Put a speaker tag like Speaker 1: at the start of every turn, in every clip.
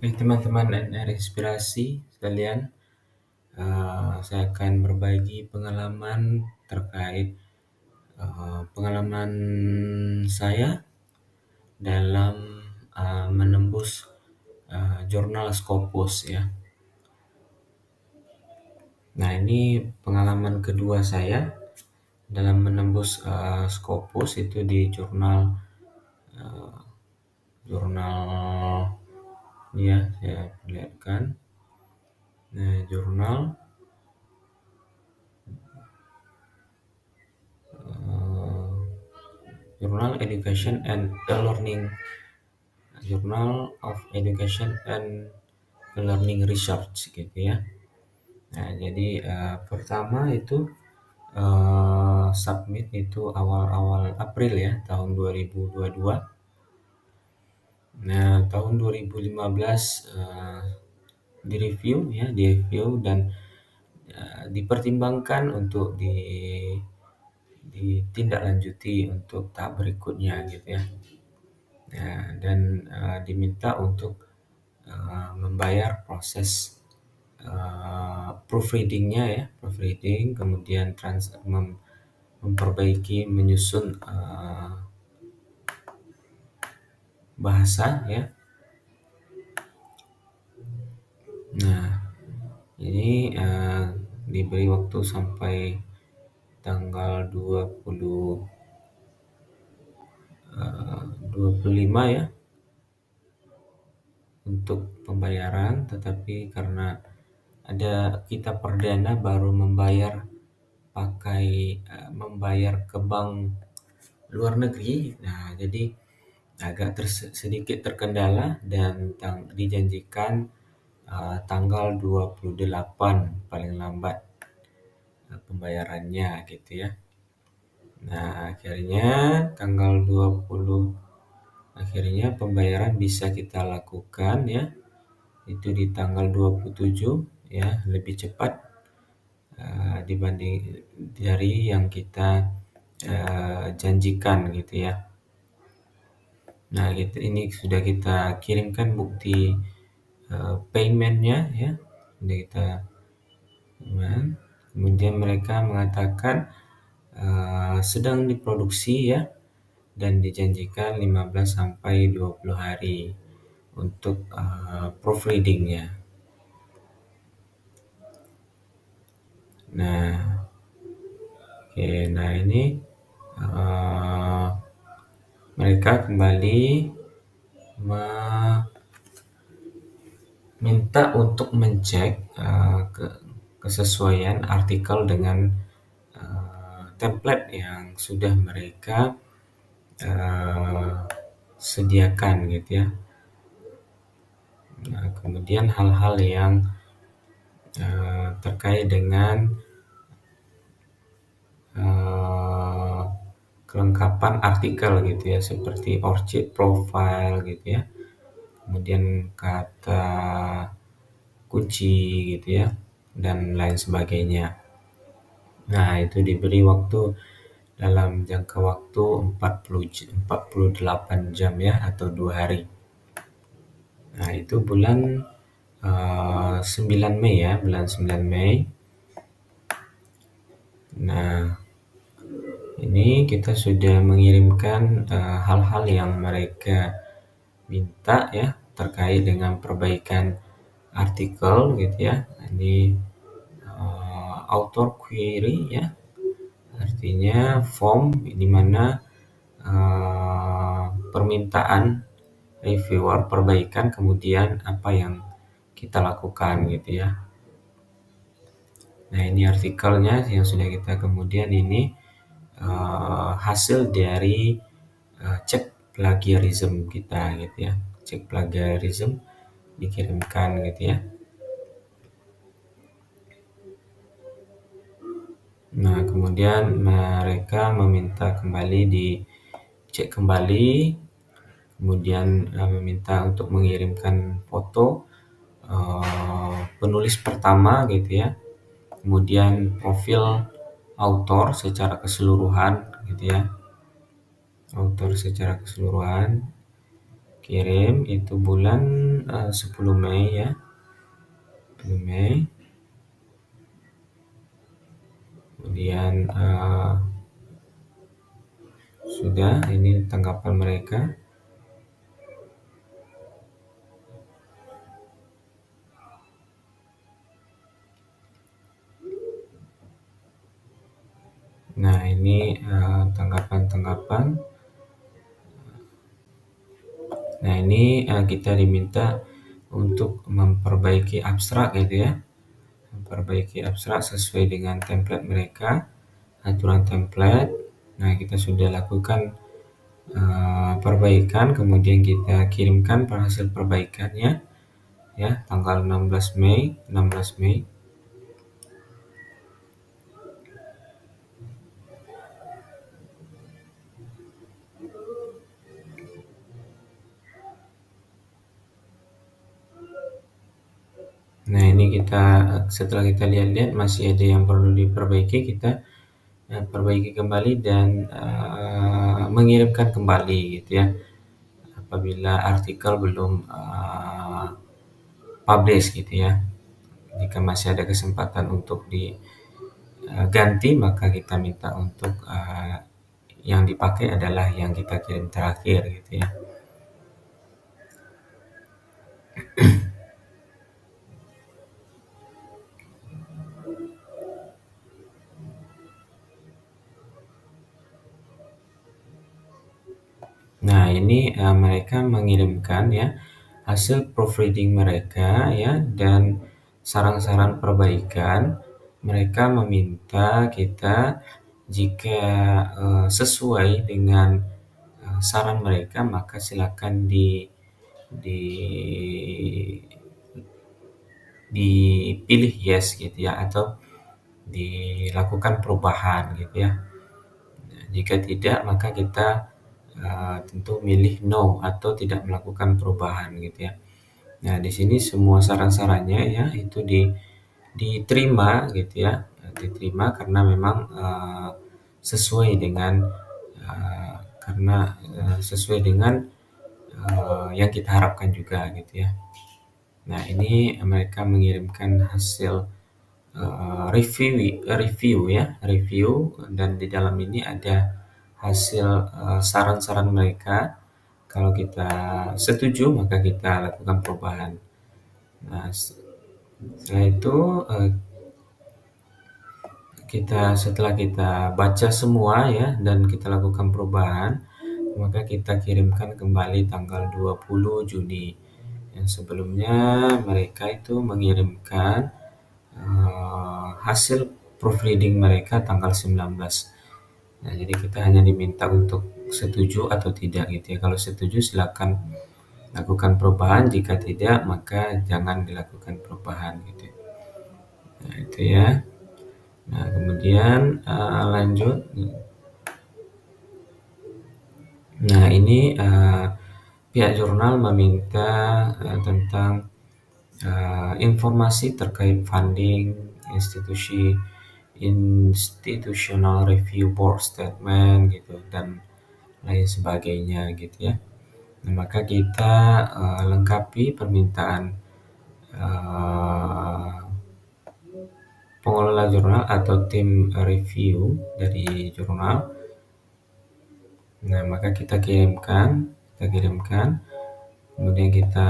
Speaker 1: Teman-teman dari inspirasi sekalian, saya akan berbagi pengalaman terkait pengalaman saya dalam menembus jurnal Scopus ya. Nah, ini pengalaman kedua saya dalam menembus Scopus itu di jurnal ya, saya perlihatkan. Nah, Journal Education and Learning, Journal of Education and Learning Research gitu ya. Nah, jadi pertama itu submit itu awal-awal April ya, tahun 2022. Nah, tahun 2015 direview dan dipertimbangkan untuk ditindaklanjuti untuk tahap berikutnya gitu ya. Nah, dan diminta untuk membayar proses proofreading-nya ya, proofreading, kemudian memperbaiki, menyusun bahasa ya. Nah, ini diberi waktu sampai tanggal 25 ya untuk pembayaran, tetapi karena kita perdana baru membayar ke bank luar negeri. Nah, jadi agak sedikit terkendala dan dijanjikan tanggal 28 paling lambat pembayarannya gitu ya. Nah, akhirnya tanggal 20 akhirnya pembayaran bisa kita lakukan ya. Itu di tanggal 27 ya, lebih cepat dibanding dari yang kita janjikan gitu ya. Nah, ini sudah kita kirimkan bukti paymentnya ya, sudah kita kemudian mereka mengatakan sedang diproduksi ya, dan dijanjikan 15 sampai 20 hari untuk proofreadingnya. Nah, nah ini mereka kembali minta untuk mencek kesesuaian artikel dengan template yang sudah mereka sediakan gitu ya. Nah, kemudian hal-hal yang terkait dengan kelengkapan artikel gitu ya, seperti ORCID profile gitu ya, kemudian kata kunci gitu ya, dan lain sebagainya. Nah, itu diberi waktu dalam jangka waktu 48 jam ya, atau 2 hari. Nah, itu bulan 9 Mei ya, bulan 9 Mei. Nah, ini kita sudah mengirimkan hal-hal yang mereka minta ya, terkait dengan perbaikan artikel gitu ya. Ini author query ya, artinya form di mana permintaan reviewer perbaikan, kemudian apa yang kita lakukan gitu ya. Nah, ini artikelnya yang sudah kita, kemudian ini hasil dari cek plagiarism kita gitu ya, cek plagiarism dikirimkan gitu ya. Nah, kemudian mereka meminta kembali dicek kembali, kemudian meminta untuk mengirimkan foto penulis pertama gitu ya, kemudian profil author secara keseluruhan gitu ya, author secara keseluruhan. kirim itu bulan 10 Mei ya, 10 Mei. Kemudian sudah, ini tanggapan mereka. Nah, ini tanggapan-tanggapan. Nah, ini kita diminta untuk memperbaiki abstrak gitu ya. Memperbaiki abstrak sesuai dengan template mereka, aturan template. Nah, kita sudah lakukan perbaikan, kemudian kita kirimkan hasil perbaikannya ya, tanggal 16 Mei. Nah, ini kita setelah kita lihat-lihat masih ada yang perlu diperbaiki, kita perbaiki kembali dan mengirimkan kembali gitu ya, apabila artikel belum publish gitu ya. Jika masih ada kesempatan untuk diganti, maka kita minta untuk yang dipakai adalah yang kita kirim terakhir gitu ya. Nah, ini mereka mengirimkan ya hasil proofreading mereka ya, dan saran-saran perbaikan. Mereka meminta kita, jika sesuai dengan saran mereka, maka silakan dipilih yes gitu ya, atau dilakukan perubahan gitu ya. Nah, jika tidak, maka kita tentu milih no atau tidak melakukan perubahan gitu ya. Nah, di sini semua saran-sarannya ya itu diterima gitu ya, diterima karena memang sesuai dengan sesuai dengan yang kita harapkan juga gitu ya. Nah, ini mereka mengirimkan hasil review ya, dan di dalam ini ada hasil saran-saran mereka. Kalau kita setuju, maka kita lakukan perubahan. Nah, setelah itu setelah kita baca semua ya dan kita lakukan perubahan, maka kita kirimkan kembali tanggal 20 Juni. Yang sebelumnya mereka itu mengirimkan hasil proofreading mereka tanggal 19. Nah, jadi kita hanya diminta untuk setuju atau tidak gitu ya. Kalau setuju silakan lakukan perubahan, jika tidak maka jangan dilakukan perubahan gitu. Nah, itu ya. Nah, kemudian lanjut. Nah, ini pihak jurnal meminta tentang informasi terkait funding, institutional review board statement gitu, dan lain sebagainya gitu ya. Nah, maka kita lengkapi permintaan pengelola jurnal atau tim review dari jurnal. Nah, maka kita kirimkan, kemudian kita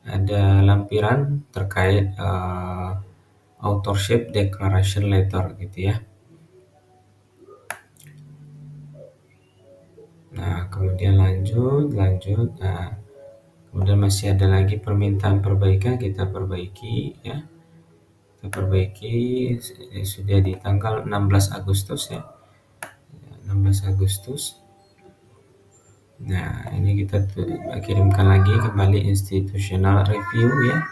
Speaker 1: ada lampiran terkait authorship declaration letter gitu ya. Nah, kemudian lanjut. Nah, kemudian masih ada lagi permintaan perbaikan, kita perbaiki ya. Kita perbaiki sudah di tanggal 16 Agustus ya. 16 Agustus. Nah, ini kita kirimkan lagi kembali institutional review ya.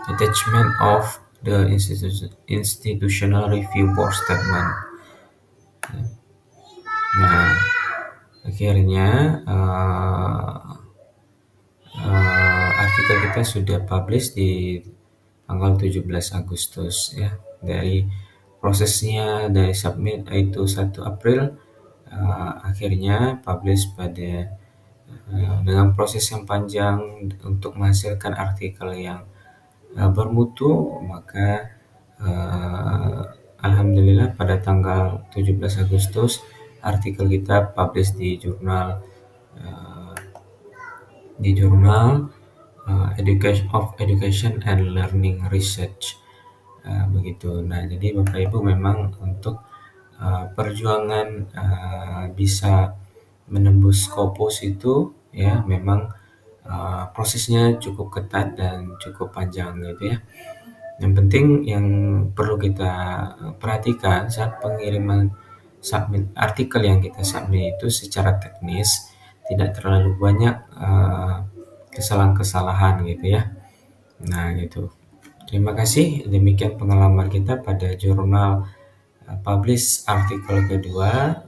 Speaker 1: Attachment of the institutional review board statement. Nah, akhirnya artikel kita sudah publish di tanggal 17 Agustus ya. Dari prosesnya, dari submit itu 1 April, akhirnya publish pada dengan proses yang panjang untuk menghasilkan artikel yang bermutu, maka alhamdulillah pada tanggal 17 Agustus artikel kita publish di jurnal Education and Learning Research, begitu. Nah, jadi Bapak Ibu memang untuk perjuangan bisa menembus Scopus itu ya memang prosesnya cukup ketat dan cukup panjang gitu ya. Yang penting yang perlu kita perhatikan saat pengiriman submit artikel yang kita submit itu secara teknis tidak terlalu banyak kesalahan-kesalahan gitu ya. Nah, gitu. Terima kasih. Demikian pengalaman kita pada jurnal publish artikel kedua.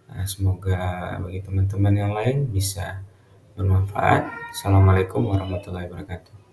Speaker 1: Nah, semoga bagi teman-teman yang lain bisa bermanfaat. Assalamualaikum warahmatullahi wabarakatuh.